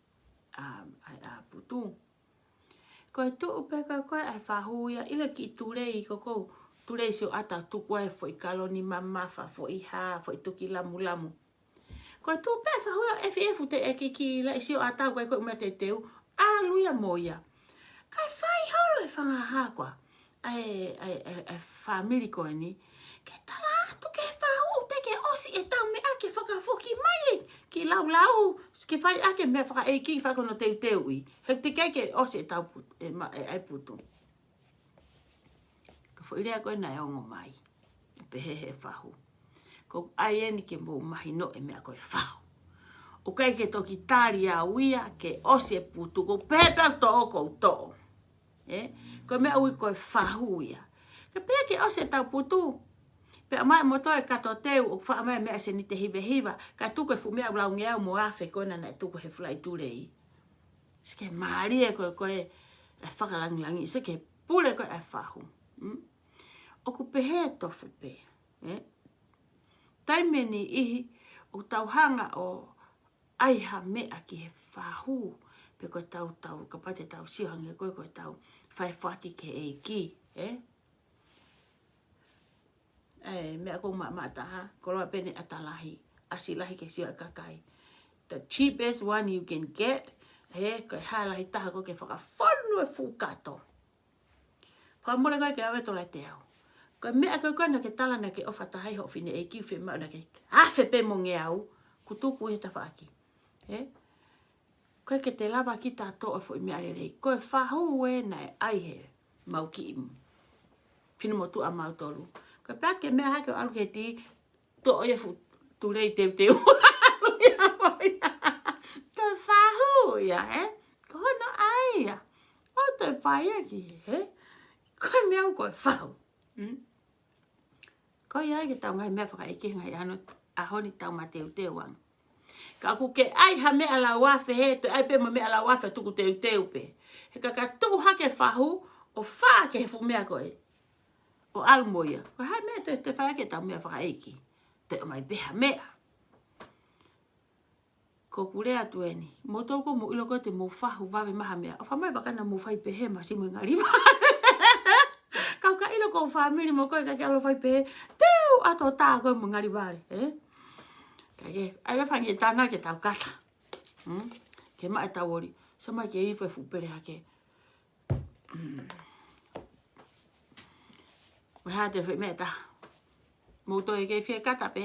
a putu. Koe tuu peka koe ai whahu ia, ila ki turei koko, turei sio ata tukua e fo i kaloni mamafa, fo i haa, fo i tuki lamu lamu. Koe tuu pe whahu ia efu te eke ki la i sio ata koe koe mea te teu, a luia moia. Kai whai holo e whanga hākua, ai whamiri koe ni, ke tala atu ke whahu, te ke osi e tau mea ke whakafoki mai ki lau lau, ke whai ake mea whaka e ki whakono teu teu i. He te kei ke osi e tau ai putu. Ka whairea koe na e ongo mai, e pehe he whahu. Ko ai eni ke mō mahi no e mea koe whahu. O kei ke toki tāri a uia, ke osi e putu, ko pepe au to'o kou to'o. Ko mea ui koe whahu ia. Ka pehe ke osi e tau putu, pe mai moto e kato teu o wha mai mea se ni te hive hiva, ka tuko e fu mea ulau ngeau mo afe kona na e tuko he flai turei. Se ke maari e koe e whakalangi langi, se ke pule koe e whahu. O ku pehe tofu pe. Taimeni ihi o tauhanga o aiha mea ki he whahu, pe koe tau, ka pate tau sihangi koe tau whai whati ke e ki. Mea kou mataha, koloa pene atalahi, asilahi ke siwa kakai. The cheapest one you can get, koe halahi taha koe ke whakawhanu e fukato. Whamore koe ke awe tola te au. Koe mea koe na ke tala na ke ofa tahai ho fine e kiu whi mau na ke hafe pe mo nge au, kutuku he tawhaki. Koe ke te lava ki tātou e fo i mea rei, koe whahu e na e aihe mau ki imu. Pina mo tu a mau tolu. Koe pēr ke mea hake o alu ke ti, to oia fu tu rei teu teu. Koe whahu ia, Ko hono aia. O te whai aki, Koe mea u koe whahu. Koe ia ke tau ngai mea whakaike ngai anu a honi tau ma teu teu wang. Ka ku ke ai ha mea la wafe he, te ai pe mo mea la wafe tuku teu teu pe. He ka tu hake whahu, o wha ke he fu mea koe. O almoia. Ko hai mea te whai ke tau mea whakaiki. Te o mai beha mea. Ko kure atu eni. Mo toko mo ilo koe te mo whahu wawe maha mea. O whamai bakana mo whai pehe ma si mo ngari whare. Kau ka ilo ko whamiri mo koe ka ke alo whai pehe. Teu ato tā koe mo ngari whare. Ai whangi e tāna ke tau kata. Ke mai tau ori. Sa mai ke iwe fupere hake. Wai te whi mea taha. Mouto e kei whia kata pe.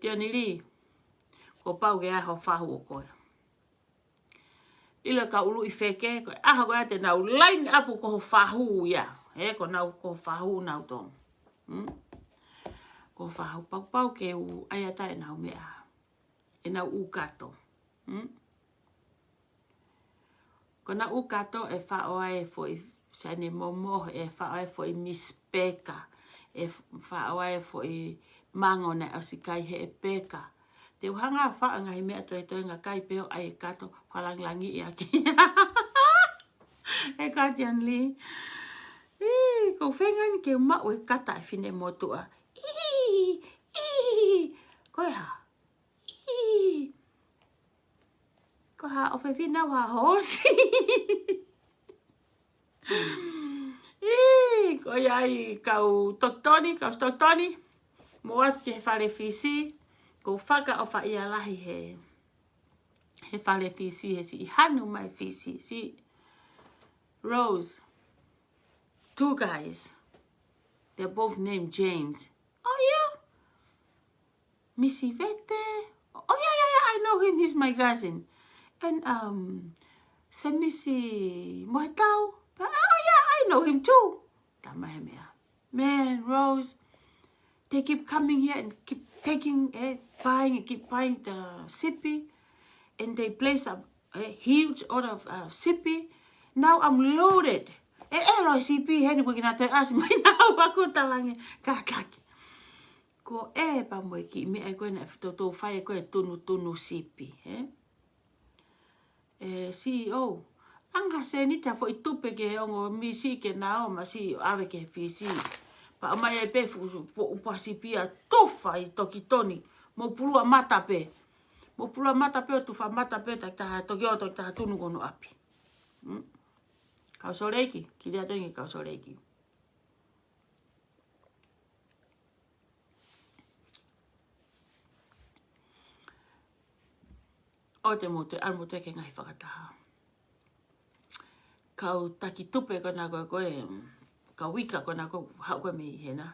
Tio ni li. Ko pau ke aho whahu o koe. Ila ka ulu i wheke. Koe aho koe te nau line apu ko whahu ia. Ko nau ko whahu nau tong. Ko whahu pau ke u aiata e nau mea. E nau u kato. Ko na u kato e whao ai fo i sane momo e whao ai fo i mispeka. E whao ai fo i mangona o si kai he e peka. Te uhanga wha ngahi mea toi ngā kai peo ai e kato whalanglangi i aki. E katian li. Ko whengani ke umau e kata e whine motua. Koe ha. Ko ha o whina wa hosi. Ko iai kau toktoni. Mo atu ke he whare fisi. Ko whaka o wha ia lahi he whare fisi. He si i hanu mai fisi. Si Rose. 2 guys. They're both named James. Oh yeah. Missy Vete. Oh yeah. I know him. He's my cousin. And sa Missy Mohetau. Oh yeah, I know him too. Man, Rose. they keep coming here and keep taking, keep buying the sippy, and they place a huge order of sippy. Now I'm loaded. Eloi sippy, hen ko kina te as mai now ako talangi kakaki. Ko pa mo ki me ai ko na to fai ko tunu sippy, CEO. Anga se ni ta fo itupe ke ongo misi ke na o masi ave ke fisi. Pa mai e pe fu po sipia tofa I toki toni. Mo pulua mata pe. Mo pulua mata pe tu fa mata pe ta toki o ta tunu kono api. Kau soreiki, ki dia tengi kau soreiki. O te mo te almo te ke ngai whakataha. Kau taki tupe kona koe, kau wika kona koe, hau koe me hena.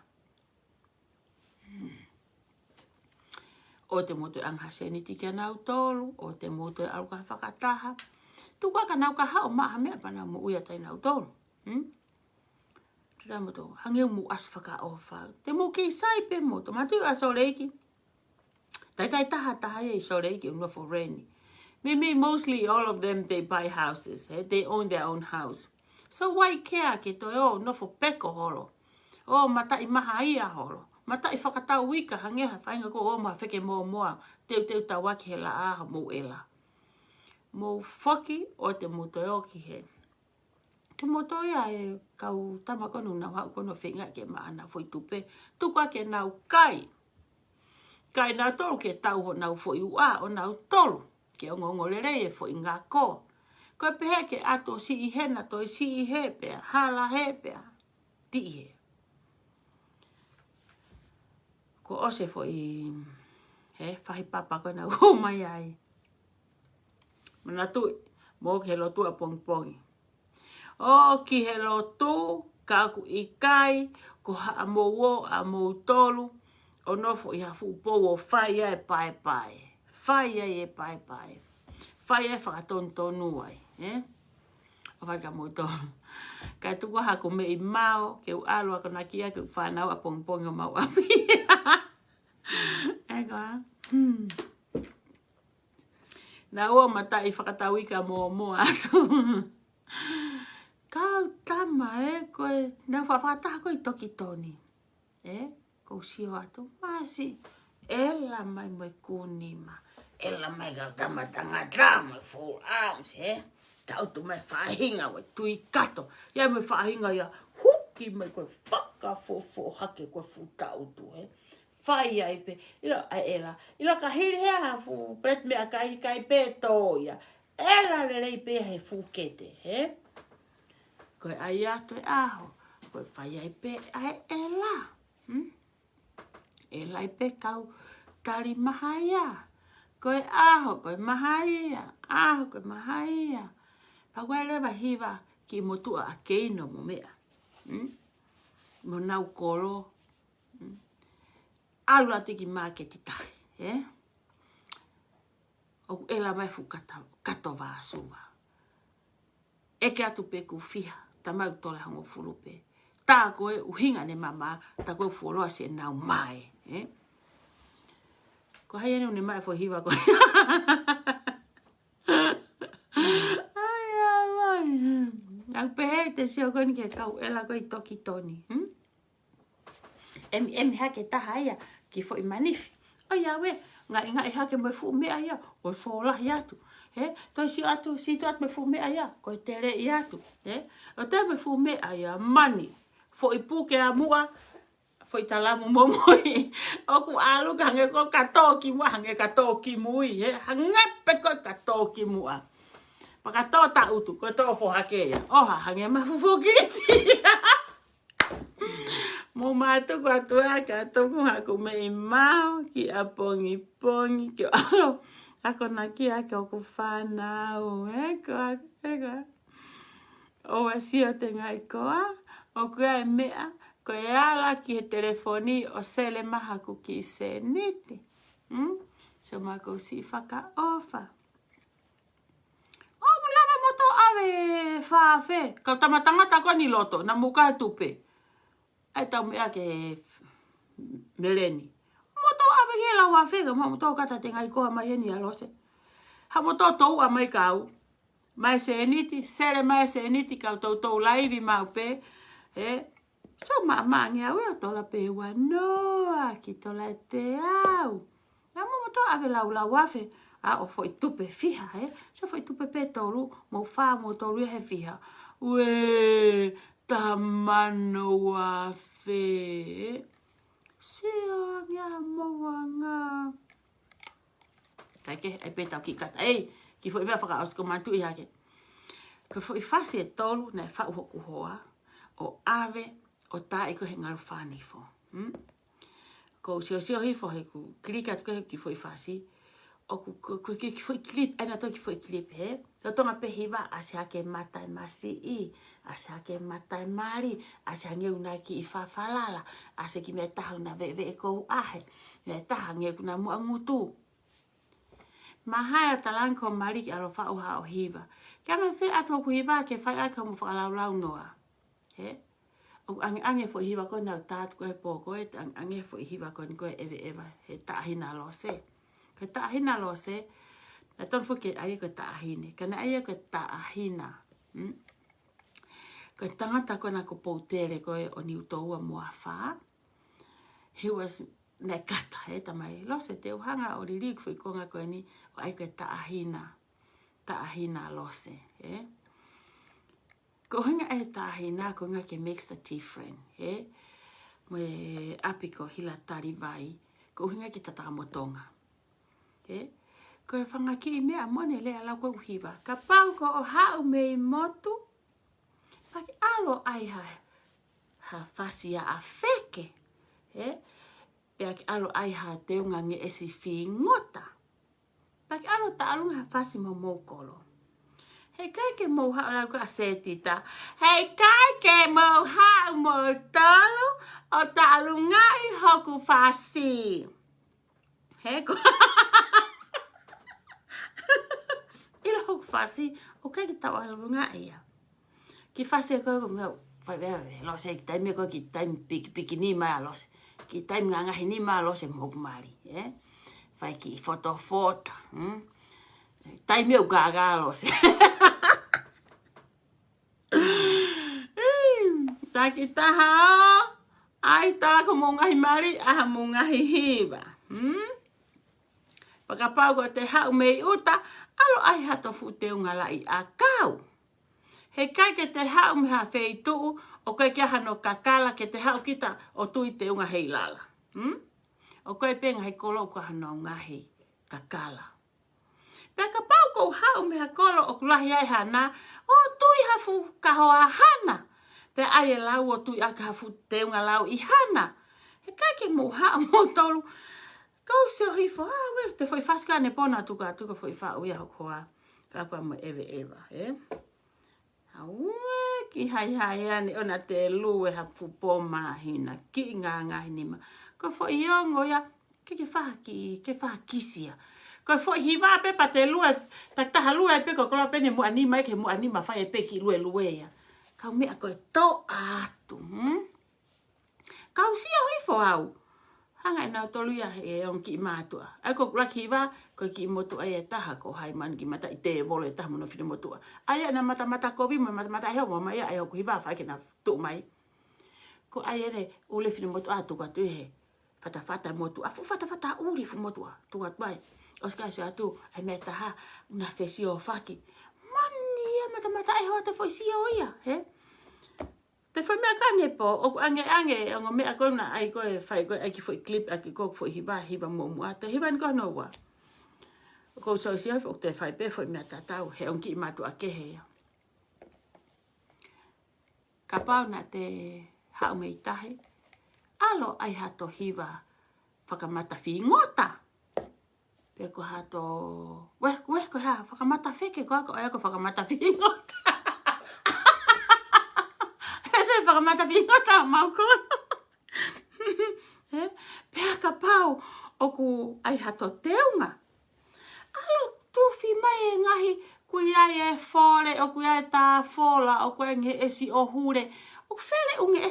O te mo te anghase ni tiki anau tolu, o te mo te alu ka whakataha. Tukua ka nau ka hao maha mea pana mo uia tai nau tolu. Kika mo to, hange mu as whaka ofa. Te mo ki sai pe mo to, matu a soreiki. Tai taha e soreiki unwa for reni. Maybe mostly all of them, they buy houses. They own their own house. So why care ke to no for peko holo. O mata I maha ia holo. Mata I whakatau wika hangeha whainga ko o ma wheke moa. Teu ta waki he la aha mo ela. Mo whaki o te motoio ki he. Te motoia e kau tamakonu na hau kono whenga ke maana foi tupe. Tukua ke nau kai. Kai nau tolu ke tau ho nau foi ua o nau tolu. Ke ongo lere e fo inga ko. Ko pehe ke ato si I hena to si I he pea, hala he pea, ti he. Ko ose fo I whahi papa ko na o mai ai. Mana tu, mo ke lo tu a pongi. O ki he lo tu, ka aku I kai, ko ha amo wo, amo tolu, o no fo I hafu po o whai e pai. Whai e pai. Whai e whakatontonu ai. O whai ka moto. Kai tuko hako me I mao, ke u alo ako na kia, ke u whanau a pongpongi o mau api. Eko ha? Na ua mata I whakatawi ka mo atu. Kau tama koe, na whawhataha koe toki toni. Ko sio atu, masi. Ela mai mai kunima. Ela mai ka tamatanga drama, full arms, Tau tu mai whahinga, wai tui kato. Ia mai whahinga ia, huki mai koe whakafofo hake koe futau tu, Whai ai pe, ila a ela. Ila ka hiri hea hafu, pret mea kai pe toia. Ela lelei pe he fukete, Koe ai atu e aho. Koe whai ai pe ai ela. Ela I pe kau tari maha ia. Koe aho, koe maha ia. Aho, koe maha ia. Pagwai lewa hiwa ki motua a keino mo mea. Mo nau kolo. Alu ati ki maa ke titahi. O ela mai fu kato vāsua. Eke atu pe ku fiha. Tamau tole hango fulupe. Tā koe uhinga ne mama. Tā koe fuoloa se nau mai. Ko hai ane une mai fo hiwa koe. Ang pehe te sio koni ke kau ela koe toki toni. Em hake taha ia ki fo I manifi. O ia we, nga hake mai fu mea ia. O fola I atu. Toi si atu, si tu atu me fu mea ia. Koe tere I atu. O te me fu mea ia mani. Fo I puke a mua. Fo I talamu momoi. O ku alu ka hange ko katoki mua. Hange katoki mui. Hange pe ko katoki mua. Pakato ta utu, ko to fo hake ia. Oha, hange mafu kiti. Mo matu ko atua ka toku haku me I mau ki a pongi ki alo. Ako na ki ake o ku whanau. Eko. O asio te ngai koa. O kua e mea. Ko e ala ki he telefoni o sele maha ku ki se niti. So mako si whaka ofa. Ave whawhe. Kau tamatangata ko ni loto. Na muka tupe. Ai tau mea ke meleni. Moto ave la wa fega moto kata tenga I koha mai heni alose. Ha moto tou a mai kau. Mai se eniti, sere mai se eniti kau tou laivi mau pe. So maangi au e tola pe wanoa ki tola te au. Na moto ave la wafe. O foi tupe fiha, So foi tupe pe tolu, mo fa mo tolu he fiha. Ue, tamano wafe. Sia ngā moanga. Kaike, ai pe tau ki kata. Ki foi mea whaka ausko mantu I hake. Ko foi fasi e tolu, na e whau hoku hoa. O ave, o tae ko he ngaru whanifo. Ko sio hifo he ku. Krikat ko he ki foi fasi. O ku ki foi clip, ena to ki foi clip he. To tonga pe hiva ase hake matai masi I, ase hake matai mari, ase hange una ki I whawhalala, ase ki mea taha una ve e kou ahe, mea taha nge kuna mua ngutu. Mahaya talanko mari ki alo whau hao hiva. Kia me whi atua ku hiva ke whai aka mu whakalau noa. O ange fo hiva koe nau tātu koe pō koe, ange fo hiva koe ni koe ewa, he taahina lo se. Ke taahina lo se, na ton fo ke aia ke taahine. Kana aia ke taahina. Ke tangata koe na ko poutere koe o ni utoua mua wha. He was ne kata tamai. Lo se te uhanga o riri ku konga koe ni o aia ke taahina. Taahina lo se. Ko hinga e taahina ko nga ke makes a difference. Me apiko hila tari vai. Ko hinga ki tataka motonga. Ko e whangaki I mea mone lea lau koe uhiwa. Ka pau ko o hau mei motu. Paki alo ai ha whasia a wheke. Pea ki alo ai ha teunga nge esi whi ngota. Paki alo ta alunga ha whasi mo mokolo. Hei kai ke mou hau lau ka setita. Hei kai ke mou hau mo tolu o ta alunga I hoku whasi. Hei ko... Ila hoku whasi, o kai ki tau alunga ia. Ki whasi e koe ko mga, lo se ki taime koe ki taime piki ni mai alose. Ki taime ngā ngahi ni mai alose moku mari. Whai ki fota. Taime u gaga alose. Taki taha o, ai tala ko mo ngahi mari, aha mo ngahi hiva. Pakapau ko te hau mei uta, alo ai hato futeu ngala I a kau. He kai ke te hau meha whei tuu, o kai kia hano kakala ke te hau kita o tui te unga hei lala. O kai penga hei kolo ko hano ngahi kakala. Pakapau ko hau meha kolo o kulahi ai hana, o tui hafu kahoa hana. Pe ai e lau o tui aka hafu te unga lau I hana. He kai ke mo hau mo tolu, kau se hifo, we, te foi faska ne pona tuka foi fa uia hokoa. Kakua mo ewa, Aue, ki hai ane, ona te lue hapu poma hina, ki ngā ngahi nima. Ko foi iongo ia, ke whaha kisia. Ko foi hiwa pepa te lue, taha lue pe ko kola pene mua nima, ke mua nima whai e pe ki lue ia. Kau mea koe tō atu, Kau sia hifo au. Hanga e nau tolu ia e on ki mātua. Ai ko laki iwa, ko ki motu ai e taha ko hai manu ki mata I te volo e taha mono whine motua. Ai ana mata kovi mo mata heo mo mai ai ko iwa whai ke na tu mai. Ko ai ere ule whine motua atu ka tu he. Fata motu. Afu fata uri fu motua. Tu bai. Oska se atu ai me taha una fesio whaki. Mani e mata ai hoa te foi sio ia. Te foi mea kane po, o ange, o mea kona ai koe whai koe, ai ki foi clip, ai ki koe foi hiva mua, te hiva ni koe noua. Ko so si hoi, o te whai pe foi mea tatau, he onki matu a kehe. Ka pau na te hau mei tahe, alo ai hato hiva whakamata whi ngota. Pe ko hato, weh ko ha, whakamata wheke ko ako, ai ako whakamata whi ngota. Whakamata whingota mau kono. Pea ka pau oku ai hato teunga. Alo tuwhi mai e ngahi kui ai e fore, o kui ai tā fola, o kui nge esi o hure. O where unge